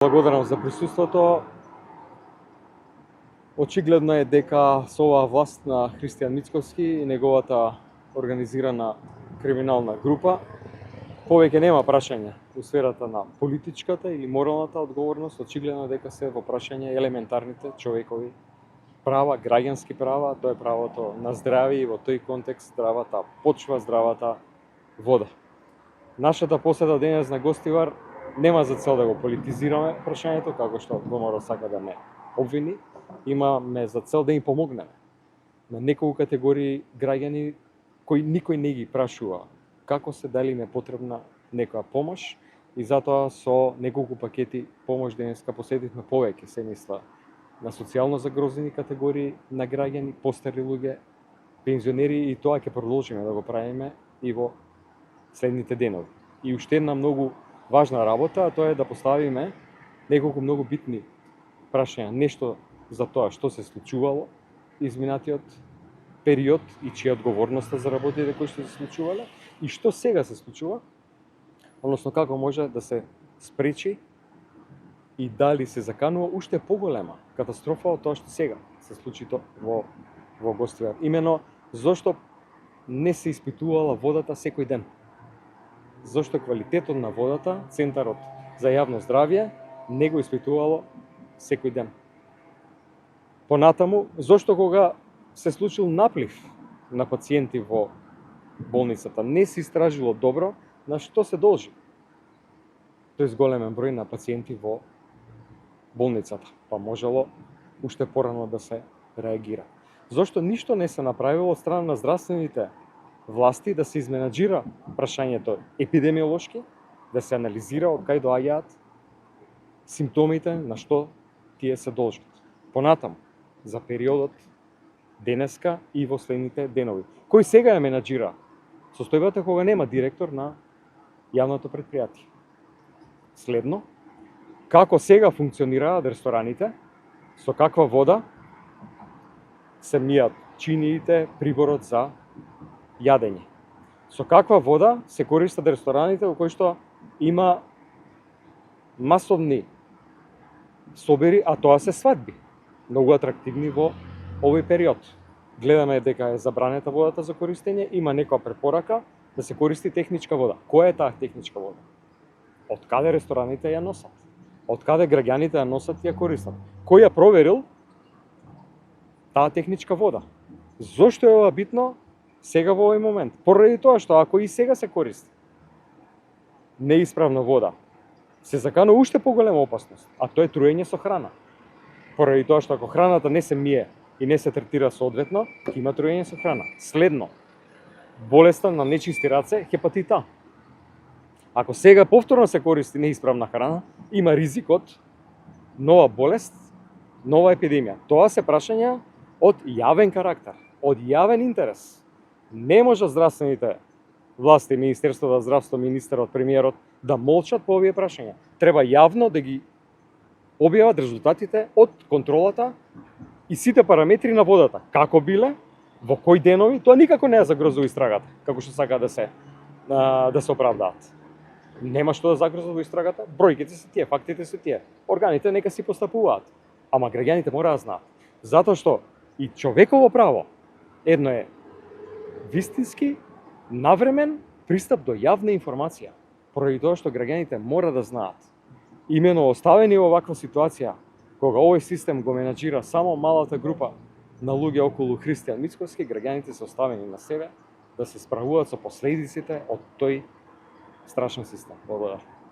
Благодарам за присуството. Очигледно е дека со оваа власт на Христијан Мицковски и неговата организирана криминална група повеќе нема прашање у сферата на политичката или моралната одговорност. Очигледно е дека се во прашање елементарните човекови права, граѓански права, тоа е правото на здравје и во тој контекст здравата почва, здравата вода. Нашата посета денес на Гостивар нема за цел да го политизираме прашањето, како што ВМРО сака да ме обвини. Имаме за цел да им помогнеме на неколку категории граѓани кои никој не ги прашува како се, дали им е потребна некоја помош, и затоа со неколку пакети помош денеска посетивме повеќе семејства на социјално загрозени категории на граѓани, постари луѓе, пензионери, и тоа ќе продолжиме да го правиме и во следните денови. И уште една многу важна работа, а тоа е да поставиме неколку многу битни прашања, нешто за тоа што се случувало изминатиот период и чија одговорноста за работите кои што се случувале и што сега се случува, односно како може да се спречи и дали се заканува уште поголема катастрофа од тоа што сега се случи во Гостивар. Имено зошто не се испитувала водата секој ден. Зошто квалитетот на водата Центарот за јавно здравје не го испитувало секој ден. Понатаму, зошто кога се случил наплив на пациенти во болницата не се истражило добро на што се должи тој зголемен број на пациенти во болницата, па можело уште порано да се реагира. Зошто ништо не се направило од страна на здравствените власти да се изменаџира прашањето епидемиолошки, да се анализира од кај доаѓаат симптомите, на што тие се должат. Понатаму, за периодот денеска и во следните денови. Кој сега ја менаџира состојбата кога нема директор на јавното предпријатие? Следно, како сега функционираат рестораните, со каква вода се мијат чиниите, приборот за јадење. Со каква вода се користат рестораните во кои што има масовни собери, а тоа се свадби, многу атрактивни во овој период. Гледаме дека е забранета водата за користење, има некоја препорака да се користи техничка вода. Која е таа техничка вода? Од каде рестораните ја носат? Од каде граѓаните ја носат и ја користат? Кој ја проверил таа техничка вода? Зошто е ова битно сега во овој момент? Поради тоа што ако и сега се користи неисправна вода, се заканува уште поголема опасност, а тоа е труење со храна. Поради тоа што ако храната не се мие и не се третира соодветно, ќе има труење со храна. Следно, болеста на нечисти раце, хепатит А. Ако сега повторно се користи неисправна храна, има ризик од нова болест, нова епидемија. Тоа се прашања од јавен карактер, од јавен интерес. Не може здравствените власти, Министерството за здравство, министерот, премиерот да молчат по овие прашања. Треба јавно да ги објават резултатите од контролата и сите параметри на водата. Како биле, во кои денови, тоа никако не ја загрозува истрагата, како што сака да се оправдаат. Нема што да загрозува во истрагата, бројките се тие, фактите се тие. Органите нека си постапуваат, ама граѓаните мора да знаат. Затоа што и човеково право едно е вистински, навремен пристап до јавна информација, поради тоа што граѓаните мора да знаат. Имено оставени во ваква ситуација, кога овој систем го менаџира само малата група на луѓе околу Христијан Мицковски, граѓаните се оставени на себе да се справуваат со последиците од тој страшен систем. Благодарам.